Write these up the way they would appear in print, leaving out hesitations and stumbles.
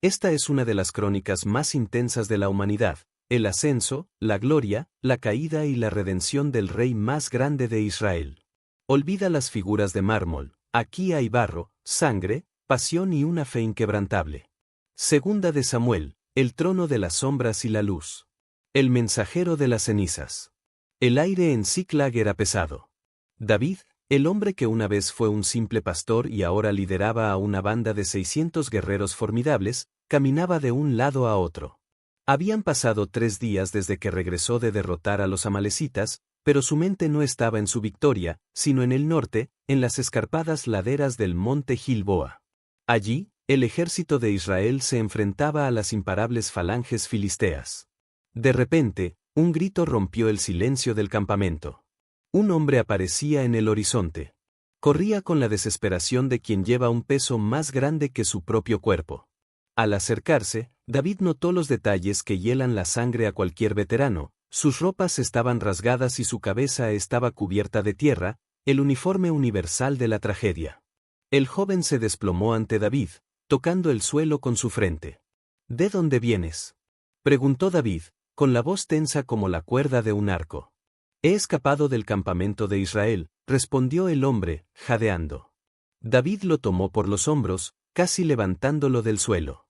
Esta es una de las crónicas más intensas de la humanidad, el ascenso, la gloria, la caída y la redención del rey más grande de Israel. Olvida las figuras de mármol, aquí hay barro, sangre, pasión y una fe inquebrantable. Segunda de Samuel, el trono de las sombras y la luz. El mensajero de las cenizas. El aire en Ziklag era pesado. David, el hombre que una vez fue un simple pastor y ahora lideraba a una banda de 600 guerreros formidables, caminaba de un lado a otro. Habían pasado 3 días desde que regresó de derrotar a los amalecitas, pero su mente no estaba en su victoria, sino en el norte, en las escarpadas laderas del monte Gilboa. Allí, el ejército de Israel se enfrentaba a las imparables falanges filisteas. De repente, un grito rompió el silencio del campamento. Un hombre aparecía en el horizonte. Corría con la desesperación de quien lleva un peso más grande que su propio cuerpo. Al acercarse, David notó los detalles que hielan la sangre a cualquier veterano. Sus ropas estaban rasgadas y su cabeza estaba cubierta de tierra, el uniforme universal de la tragedia. El joven se desplomó ante David, tocando el suelo con su frente. ¿De dónde vienes?, preguntó David, con la voz tensa como la cuerda de un arco. He escapado del campamento de Israel, respondió el hombre, jadeando. David lo tomó por los hombros, casi levantándolo del suelo.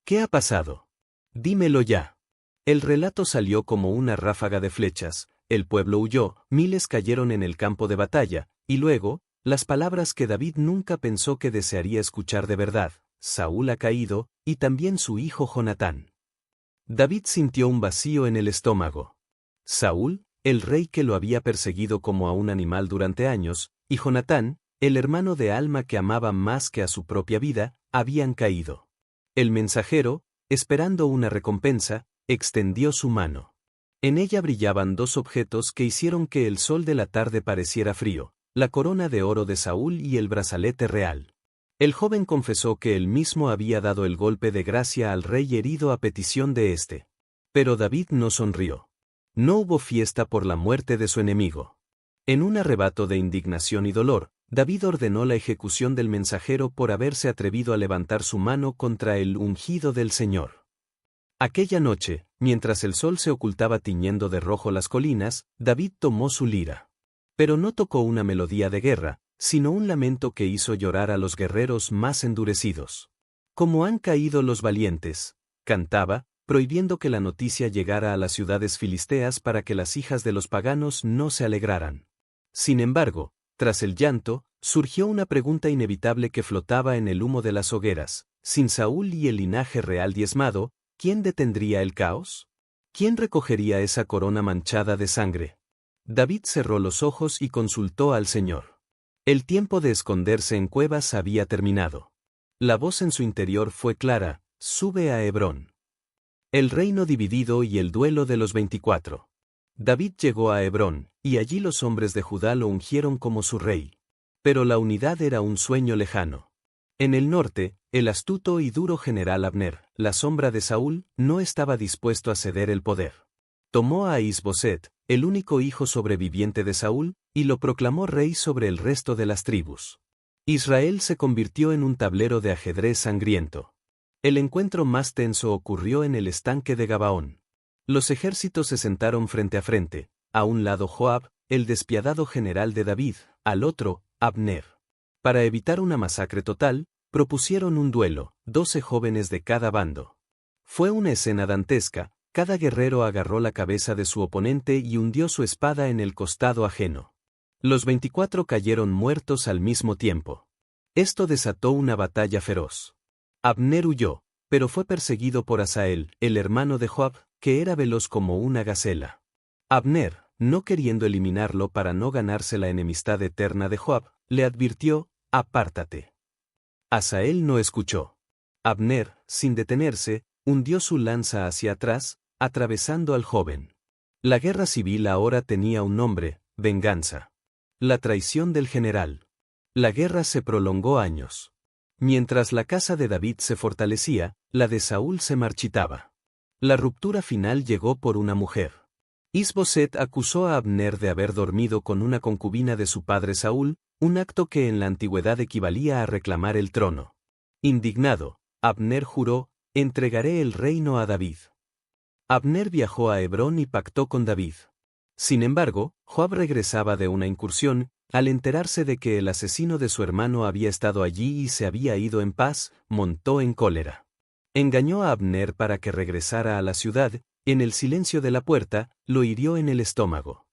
¿Qué ha pasado? Dímelo ya. El relato salió como una ráfaga de flechas, el pueblo huyó, miles cayeron en el campo de batalla, y luego, las palabras que David nunca pensó que desearía escuchar de verdad: Saúl ha caído, y también su hijo Jonatán. David sintió un vacío en el estómago. Saúl, el rey que lo había perseguido como a un animal durante años, y Jonatán, el hermano de alma que amaba más que a su propia vida, habían caído. El mensajero, esperando una recompensa, extendió su mano. En ella brillaban 2 objetos que hicieron que el sol de la tarde pareciera frío: la corona de oro de Saúl y el brazalete real. El joven confesó que él mismo había dado el golpe de gracia al rey herido a petición de éste. Pero David no sonrió. No hubo fiesta por la muerte de su enemigo. En un arrebato de indignación y dolor, David ordenó la ejecución del mensajero por haberse atrevido a levantar su mano contra el ungido del Señor. Aquella noche, mientras el sol se ocultaba tiñendo de rojo las colinas, David tomó su lira. Pero no tocó una melodía de guerra, sino un lamento que hizo llorar a los guerreros más endurecidos. Como han caído los valientes, cantaba, prohibiendo que la noticia llegara a las ciudades filisteas para que las hijas de los paganos no se alegraran. Sin embargo, tras el llanto, surgió una pregunta inevitable que flotaba en el humo de las hogueras: sin Saúl y el linaje real diezmado, ¿quién detendría el caos? ¿Quién recogería esa corona manchada de sangre? David cerró los ojos y consultó al Señor. El tiempo de esconderse en cuevas había terminado. La voz en su interior fue clara: sube a Hebrón. El reino dividido y el duelo de los 24. David llegó a Hebrón, y allí los hombres de Judá lo ungieron como su rey. Pero la unidad era un sueño lejano. En el norte, el astuto y duro general Abner, la sombra de Saúl, no estaba dispuesto a ceder el poder. Tomó a Is-Boset, el único hijo sobreviviente de Saúl, y lo proclamó rey sobre el resto de las tribus. Israel se convirtió en un tablero de ajedrez sangriento. El encuentro más tenso ocurrió en el estanque de Gabaón. Los ejércitos se sentaron frente a frente, a un lado Joab, el despiadado general de David, al otro, Abner. Para evitar una masacre total, propusieron un duelo, 12 jóvenes de cada bando. Fue una escena dantesca: cada guerrero agarró la cabeza de su oponente y hundió su espada en el costado ajeno. Los 24 cayeron muertos al mismo tiempo. Esto desató una batalla feroz. Abner huyó, pero fue perseguido por Asael, el hermano de Joab, que era veloz como una gacela. Abner, no queriendo eliminarlo para no ganarse la enemistad eterna de Joab, le advirtió: apártate. Asael no escuchó. Abner, sin detenerse, hundió su lanza hacia atrás, atravesando al joven. La guerra civil ahora tenía un nombre: venganza. La traición del general. La guerra se prolongó años. Mientras la casa de David se fortalecía, la de Saúl se marchitaba. La ruptura final llegó por una mujer. Is-Boset acusó a Abner de haber dormido con una concubina de su padre Saúl, un acto que en la antigüedad equivalía a reclamar el trono. Indignado, Abner juró: entregaré el reino a David. Abner viajó a Hebrón y pactó con David. Sin embargo, Joab regresaba de una incursión, al enterarse de que el asesino de su hermano había estado allí y se había ido en paz, montó en cólera. Engañó a Abner para que regresara a la ciudad, en el silencio de la puerta, lo hirió en el estómago.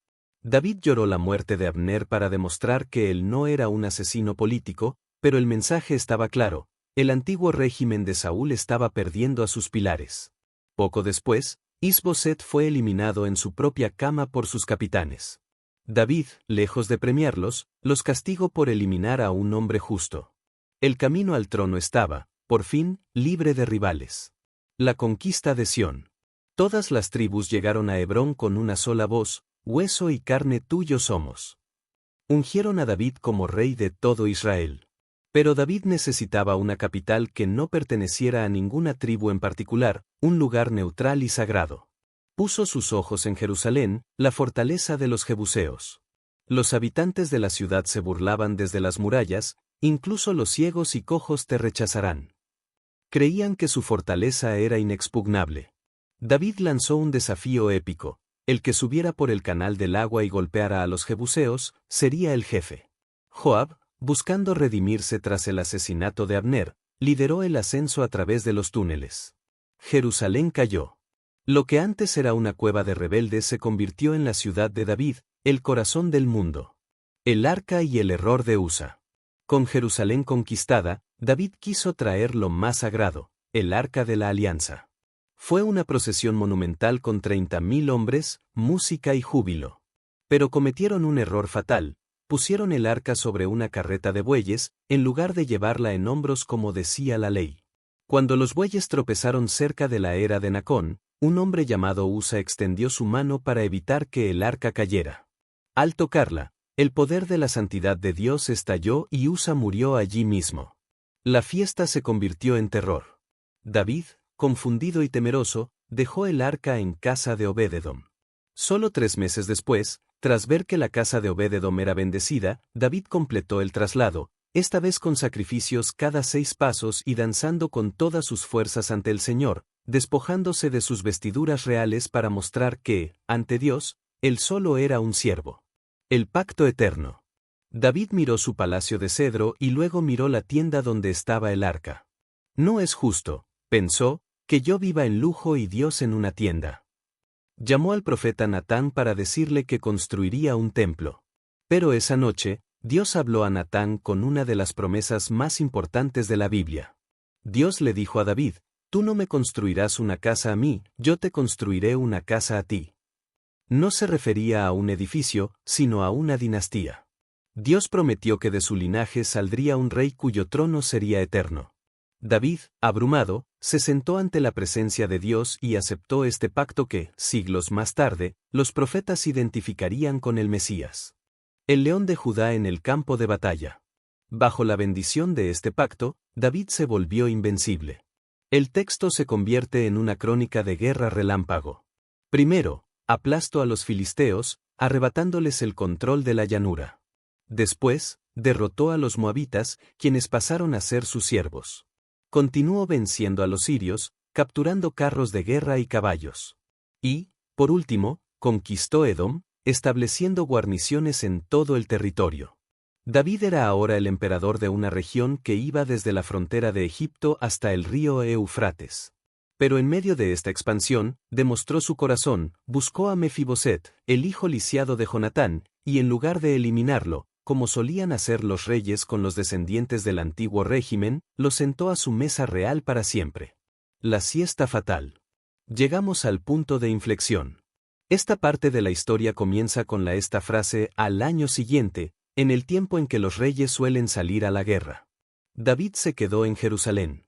David lloró la muerte de Abner para demostrar que él no era un asesino político, pero el mensaje estaba claro: el antiguo régimen de Saúl estaba perdiendo a sus pilares. Poco después, Is-Boset fue eliminado en su propia cama por sus capitanes. David, lejos de premiarlos, los castigó por eliminar a un hombre justo. El camino al trono estaba, por fin, libre de rivales. La conquista de Sión. Todas las tribus llegaron a Hebrón con una sola voz: hueso y carne tuyo somos. Ungieron a David como rey de todo Israel. Pero David necesitaba una capital que no perteneciera a ninguna tribu en particular, un lugar neutral y sagrado. Puso sus ojos en Jerusalén, la fortaleza de los jebuseos. Los habitantes de la ciudad se burlaban desde las murallas: incluso los ciegos y cojos te rechazarán. Creían que su fortaleza era inexpugnable. David lanzó un desafío épico: el que subiera por el canal del agua y golpeara a los jebuseos, sería el jefe. Joab, buscando redimirse tras el asesinato de Abner, lideró el ascenso a través de los túneles. Jerusalén cayó. Lo que antes era una cueva de rebeldes se convirtió en la ciudad de David, el corazón del mundo. El arca y el error de Usa. Con Jerusalén conquistada, David quiso traer lo más sagrado, el arca de la alianza. Fue una procesión monumental con 30.000 hombres, música y júbilo. Pero cometieron un error fatal: pusieron el arca sobre una carreta de bueyes, en lugar de llevarla en hombros como decía la ley. Cuando los bueyes tropezaron cerca de la era de Nacón, un hombre llamado Usa extendió su mano para evitar que el arca cayera. Al tocarla, el poder de la santidad de Dios estalló y Usa murió allí mismo. La fiesta se convirtió en terror. David, confundido y temeroso, dejó el arca en casa de Obed-edom. Solo 3 meses después, tras ver que la casa de Obed-edom era bendecida, David completó el traslado, esta vez con sacrificios cada 6 pasos y danzando con todas sus fuerzas ante el Señor, despojándose de sus vestiduras reales para mostrar que, ante Dios, él solo era un siervo. El pacto eterno. David miró su palacio de cedro y luego miró la tienda donde estaba el arca. No es justo, pensó, que yo viva en lujo y Dios en una tienda. Llamó al profeta Natán para decirle que construiría un templo. Pero esa noche, Dios habló a Natán con una de las promesas más importantes de la Biblia. Dios le dijo a David: tú no me construirás una casa a mí, yo te construiré una casa a ti. No se refería a un edificio, sino a una dinastía. Dios prometió que de su linaje saldría un rey cuyo trono sería eterno. David, abrumado, se sentó ante la presencia de Dios y aceptó este pacto que, siglos más tarde, los profetas identificarían con el Mesías. El león de Judá en el campo de batalla. Bajo la bendición de este pacto, David se volvió invencible. El texto se convierte en una crónica de guerra relámpago. Primero, aplastó a los filisteos, arrebatándoles el control de la llanura. Después, derrotó a los moabitas, quienes pasaron a ser sus siervos. Continuó venciendo a los sirios, capturando carros de guerra y caballos. Y, por último, conquistó Edom, estableciendo guarniciones en todo el territorio. David era ahora el emperador de una región que iba desde la frontera de Egipto hasta el río Eufrates. Pero en medio de esta expansión, demostró su corazón, buscó a Mefiboset, el hijo lisiado de Jonatán, y en lugar de eliminarlo, como solían hacer los reyes con los descendientes del antiguo régimen, lo sentó a su mesa real para siempre. La siesta fatal. Llegamos al punto de inflexión. Esta parte de la historia comienza con esta frase: al año siguiente, en el tiempo en que los reyes suelen salir a la guerra. David se quedó en Jerusalén.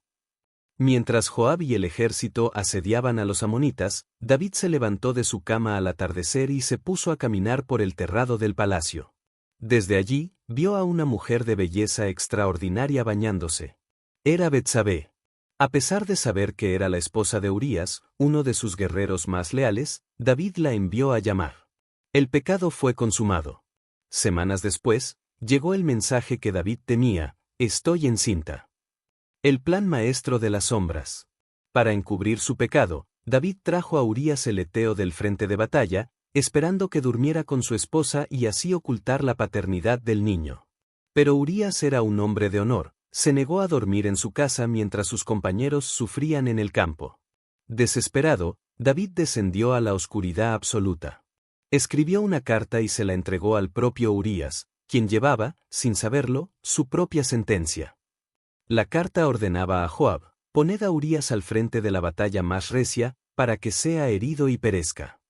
Mientras Joab y el ejército asediaban a los amonitas, David se levantó de su cama al atardecer y se puso a caminar por el terrado del palacio. Desde allí, vio a una mujer de belleza extraordinaria bañándose. Era Betsabé. A pesar de saber que era la esposa de Urías, uno de sus guerreros más leales, David la envió a llamar. El pecado fue consumado. Semanas después, llegó el mensaje que David temía: estoy encinta. El plan maestro de las sombras. Para encubrir su pecado, David trajo a Urías el heteo del frente de batalla, esperando que durmiera con su esposa y así ocultar la paternidad del niño. Pero Urías era un hombre de honor, se negó a dormir en su casa mientras sus compañeros sufrían en el campo. Desesperado, David descendió a la oscuridad absoluta. Escribió una carta y se la entregó al propio Urías, quien llevaba, sin saberlo, su propia sentencia. La carta ordenaba a Joab: poned a Urías al frente de la batalla más recia, para que sea herido y perezca.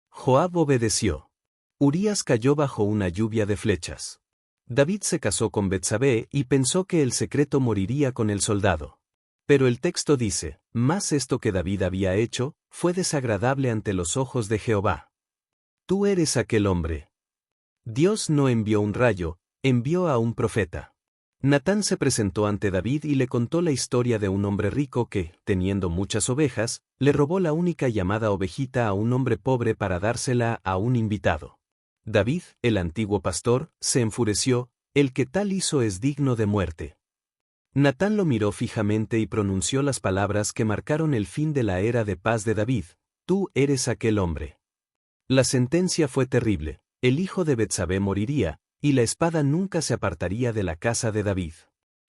Joab obedeció. Urías cayó bajo una lluvia de flechas. David se casó con Betsabé y pensó que el secreto moriría con el soldado. Pero el texto dice: mas esto que David había hecho, fue desagradable ante los ojos de Jehová. Tú eres aquel hombre. Dios no envió un rayo, envió a un profeta. Natán se presentó ante David y le contó la historia de un hombre rico que, teniendo muchas ovejas, le robó la única llamada ovejita a un hombre pobre para dársela a un invitado. David, el antiguo pastor, se enfureció: el que tal hizo es digno de muerte. Natán lo miró fijamente y pronunció las palabras que marcaron el fin de la era de paz de David: tú eres aquel hombre. La sentencia fue terrible: el hijo de Betsabé moriría, y la espada nunca se apartaría de la casa de David.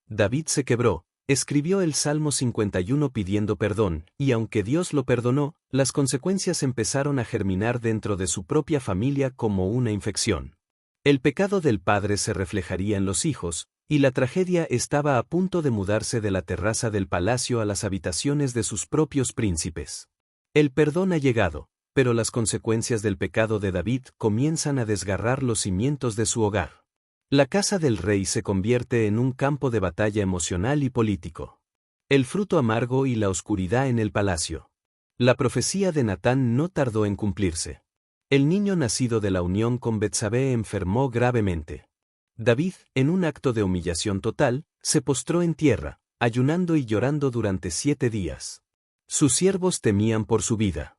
David se quebró, escribió el Salmo 51 pidiendo perdón, y aunque Dios lo perdonó, las consecuencias empezaron a germinar dentro de su propia familia como una infección. El pecado del padre se reflejaría en los hijos, y la tragedia estaba a punto de mudarse de la terraza del palacio a las habitaciones de sus propios príncipes. El perdón ha llegado, pero las consecuencias del pecado de David comienzan a desgarrar los cimientos de su hogar. La casa del rey se convierte en un campo de batalla emocional y político. El fruto amargo y la oscuridad en el palacio. La profecía de Natán no tardó en cumplirse. El niño nacido de la unión con Betsabé enfermó gravemente. David, en un acto de humillación total, se postró en tierra, ayunando y llorando durante 7 días. Sus siervos temían por su vida.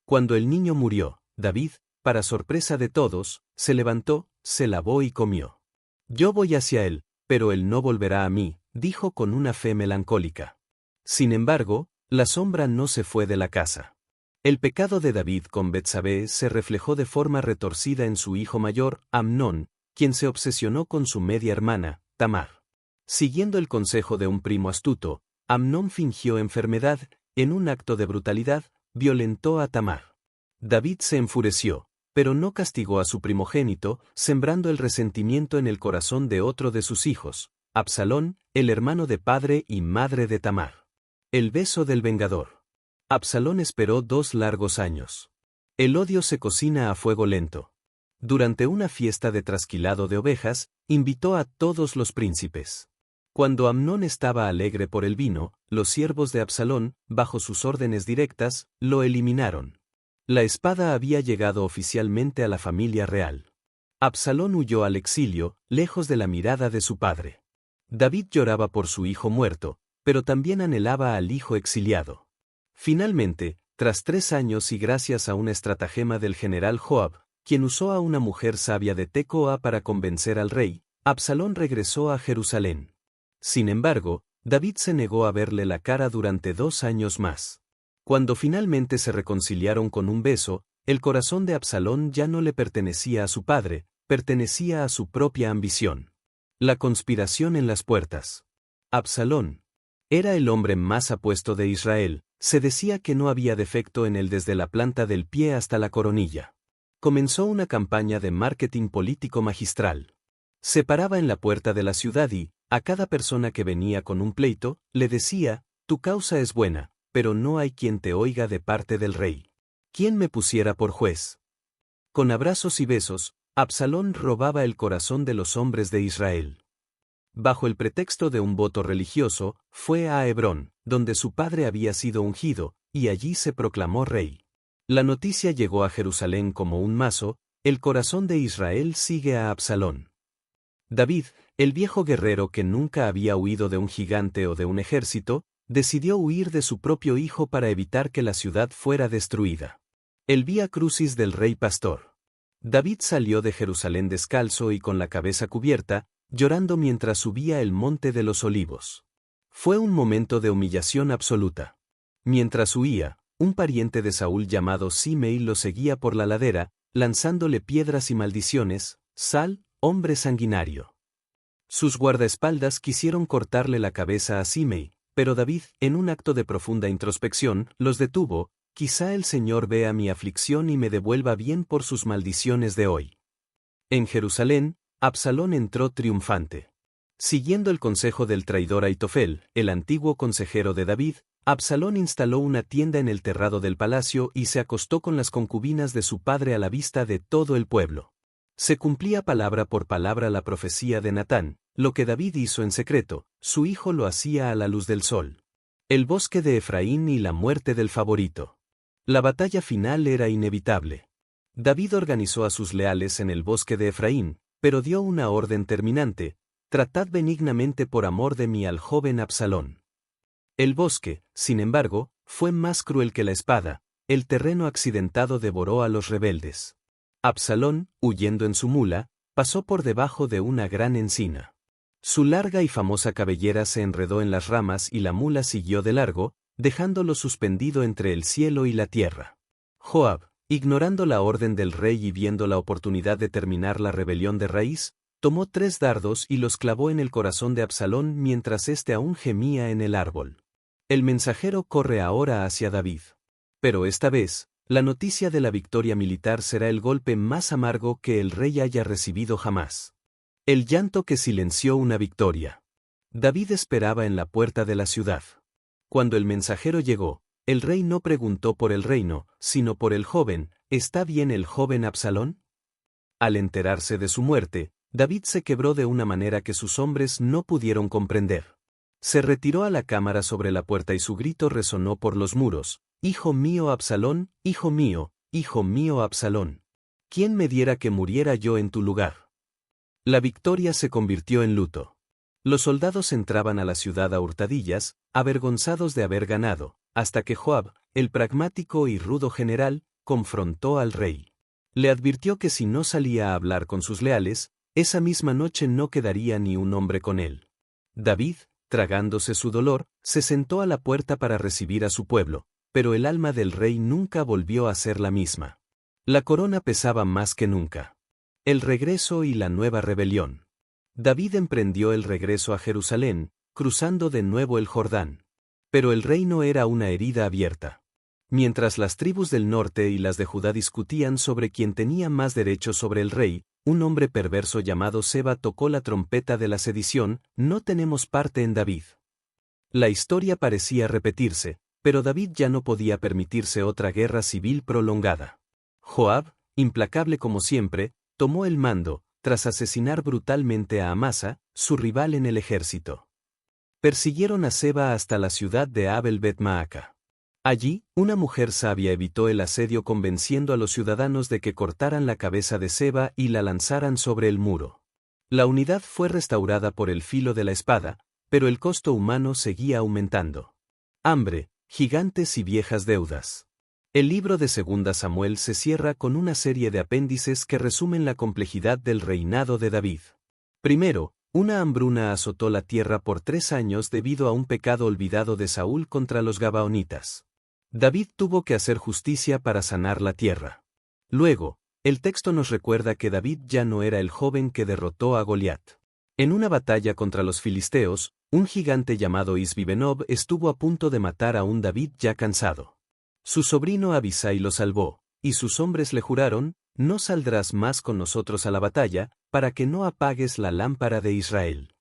Cuando el niño murió, David, para sorpresa de todos, se levantó, se lavó y comió. Yo voy hacia él, pero él no volverá a mí, dijo con una fe melancólica. Sin embargo, la sombra no se fue de la casa. El pecado de David con Betsabé se reflejó de forma retorcida en su hijo mayor, Amnón, quien se obsesionó con su media hermana, Tamar. Siguiendo el consejo de un primo astuto, Amnón fingió enfermedad, en un acto de brutalidad, violentó a Tamar. David se enfureció, pero no castigó a su primogénito, sembrando el resentimiento en el corazón de otro de sus hijos, Absalón, el hermano de padre y madre de Tamar. El beso del vengador. Absalón esperó 2 largos años. El odio se cocina a fuego lento. Durante una fiesta de trasquilado de ovejas, invitó a todos los príncipes. Cuando Amnón estaba alegre por el vino, los siervos de Absalón, bajo sus órdenes directas, lo eliminaron. La espada había llegado oficialmente a la familia real. Absalón huyó al exilio, lejos de la mirada de su padre. David lloraba por su hijo muerto, pero también anhelaba al hijo exiliado. Finalmente, tras 3 años y gracias a una estratagema del general Joab, quien usó a una mujer sabia de Tecoa para convencer al rey, Absalón regresó a Jerusalén. Sin embargo, David se negó a verle la cara durante 2 años más. Cuando finalmente se reconciliaron con un beso, el corazón de Absalón ya no le pertenecía a su padre, pertenecía a su propia ambición. La conspiración en las puertas. Absalón era el hombre más apuesto de Israel, se decía que no había defecto en él desde la planta del pie hasta la coronilla. Comenzó una campaña de marketing político magistral. Se paraba en la puerta de la ciudad y, a cada persona que venía con un pleito, le decía: tu causa es buena, pero no hay quien te oiga de parte del rey. ¿Quién me pusiera por juez? Con abrazos y besos, Absalón robaba el corazón de los hombres de Israel. Bajo el pretexto de un voto religioso, fue a Hebrón, donde su padre había sido ungido, y allí se proclamó rey. La noticia llegó a Jerusalén como un mazo: el corazón de Israel sigue a Absalón. David, el viejo guerrero que nunca había huido de un gigante o de un ejército, decidió huir de su propio hijo para evitar que la ciudad fuera destruida. El Vía Crucis del rey pastor. David salió de Jerusalén descalzo y con la cabeza cubierta, llorando mientras subía el monte de los olivos. Fue un momento de humillación absoluta. Mientras huía, un pariente de Saúl llamado Simei lo seguía por la ladera, lanzándole piedras y maldiciones. Sal, hombre sanguinario. Sus guardaespaldas quisieron cortarle la cabeza a Simei, pero David, en un acto de profunda introspección, los detuvo. Quizá el Señor vea mi aflicción y me devuelva bien por sus maldiciones de hoy. En Jerusalén, Absalón entró triunfante. Siguiendo el consejo del traidor Aitofel, el antiguo consejero de David, Absalón instaló una tienda en el terrado del palacio y se acostó con las concubinas de su padre a la vista de todo el pueblo. Se cumplía palabra por palabra la profecía de Natán: lo que David hizo en secreto, su hijo lo hacía a la luz del sol. El bosque de Efraín y la muerte del favorito. La batalla final era inevitable. David organizó a sus leales en el bosque de Efraín, pero dio una orden terminante: tratad benignamente por amor de mí al joven Absalón. El bosque, sin embargo, fue más cruel que la espada. El terreno accidentado devoró a los rebeldes. Absalón, huyendo en su mula, pasó por debajo de una gran encina. Su larga y famosa cabellera se enredó en las ramas y la mula siguió de largo, dejándolo suspendido entre el cielo y la tierra. Joab, ignorando la orden del rey y viendo la oportunidad de terminar la rebelión de raíz, tomó 3 dardos y los clavó en el corazón de Absalón mientras éste aún gemía en el árbol. El mensajero corre ahora hacia David. Pero esta vez, la noticia de la victoria militar será el golpe más amargo que el rey haya recibido jamás. El llanto que silenció una victoria. David esperaba en la puerta de la ciudad. Cuando el mensajero llegó, el rey no preguntó por el reino, sino por el joven. ¿Está bien el joven Absalón? Al enterarse de su muerte, David se quebró de una manera que sus hombres no pudieron comprender. Se retiró a la cámara sobre la puerta y su grito resonó por los muros: «Hijo mío Absalón, hijo mío Absalón. ¿Quién me diera que muriera yo en tu lugar?» La victoria se convirtió en luto. Los soldados entraban a la ciudad a hurtadillas, avergonzados de haber ganado, hasta que Joab, el pragmático y rudo general, confrontó al rey. Le advirtió que si no salía a hablar con sus leales, esa misma noche no quedaría ni un hombre con él. David, tragándose su dolor, se sentó a la puerta para recibir a su pueblo, pero el alma del rey nunca volvió a ser la misma. La corona pesaba más que nunca. El regreso y la nueva rebelión. David emprendió el regreso a Jerusalén, cruzando de nuevo el Jordán. Pero el reino era una herida abierta. Mientras las tribus del norte y las de Judá discutían sobre quién tenía más derechos sobre el rey, un hombre perverso llamado Seba tocó la trompeta de la sedición: «No tenemos parte en David». La historia parecía repetirse, pero David ya no podía permitirse otra guerra civil prolongada. Joab, implacable como siempre, tomó el mando, tras asesinar brutalmente a Amasa, su rival en el ejército. Persiguieron a Seba hasta la ciudad de Abel Bet-Maaca. Allí, una mujer sabia evitó el asedio convenciendo a los ciudadanos de que cortaran la cabeza de Seba y la lanzaran sobre el muro. La unidad fue restaurada por el filo de la espada, pero el costo humano seguía aumentando. Hambre, gigantes y viejas deudas. El libro de 2 Samuel se cierra con una serie de apéndices que resumen la complejidad del reinado de David. Primero, una hambruna azotó la tierra por 3 años debido a un pecado olvidado de Saúl contra los gabaonitas. David tuvo que hacer justicia para sanar la tierra. Luego, el texto nos recuerda que David ya no era el joven que derrotó a Goliat. En una batalla contra los filisteos, un gigante llamado Isbi-Benob estuvo a punto de matar a un David ya cansado. Su sobrino Abisai lo salvó, y sus hombres le juraron: «No saldrás más con nosotros a la batalla, para que no apagues la lámpara de Israel».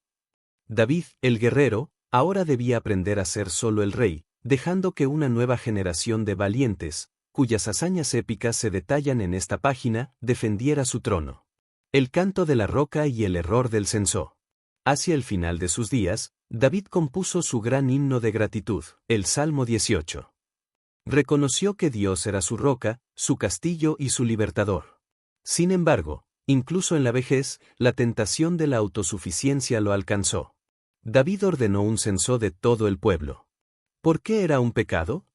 David, el guerrero, ahora debía aprender a ser solo el rey, dejando que una nueva generación de valientes, cuyas hazañas épicas se detallan en esta página, defendiera su trono. El canto de la roca y el error del censo. Hacia el final de sus días, David compuso su gran himno de gratitud, el Salmo 18. Reconoció que Dios era su roca, su castillo y su libertador. Sin embargo, incluso en la vejez, la tentación de la autosuficiencia lo alcanzó. David ordenó un censo de todo el pueblo. ¿Por qué era un pecado?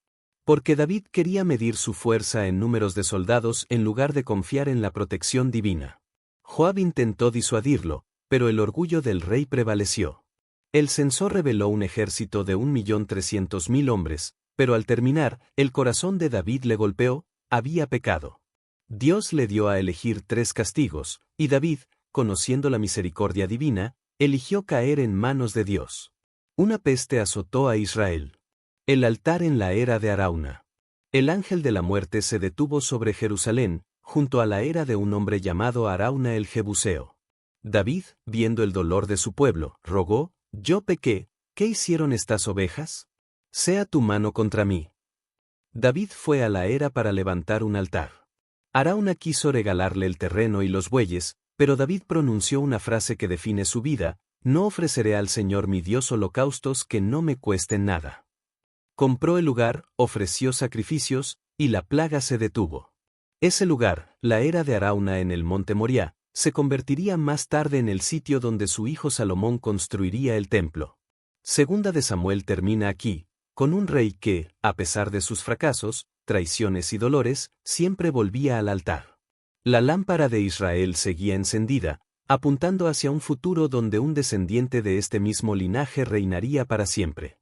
Porque David quería medir su fuerza en números de soldados en lugar de confiar en la protección divina. Joab intentó disuadirlo, pero el orgullo del rey prevaleció. El censo reveló un ejército de 1.300.000 hombres, Pero al terminar, el corazón de David le golpeó, había pecado. Dios le dio a elegir 3 castigos, y David, conociendo la misericordia divina, eligió caer en manos de Dios. Una peste azotó a Israel. El altar en la era de Arauna. El ángel de la muerte se detuvo sobre Jerusalén, junto a la era de un hombre llamado Arauna el Jebuseo. David, viendo el dolor de su pueblo, rogó: «Yo pequé, ¿qué hicieron estas ovejas? Sea tu mano contra mí». David fue a la era para levantar un altar. Arauna quiso regalarle el terreno y los bueyes, pero David pronunció una frase que define su vida: «No ofreceré al Señor mi Dios holocaustos que no me cuesten nada». Compró el lugar, ofreció sacrificios, y la plaga se detuvo. Ese lugar, la era de Arauna en el monte Moriah, se convertiría más tarde en el sitio donde su hijo Salomón construiría el templo. Segunda de Samuel termina aquí, con un rey que, a pesar de sus fracasos, traiciones y dolores, siempre volvía al altar. La lámpara de Israel seguía encendida, apuntando hacia un futuro donde un descendiente de este mismo linaje reinaría para siempre.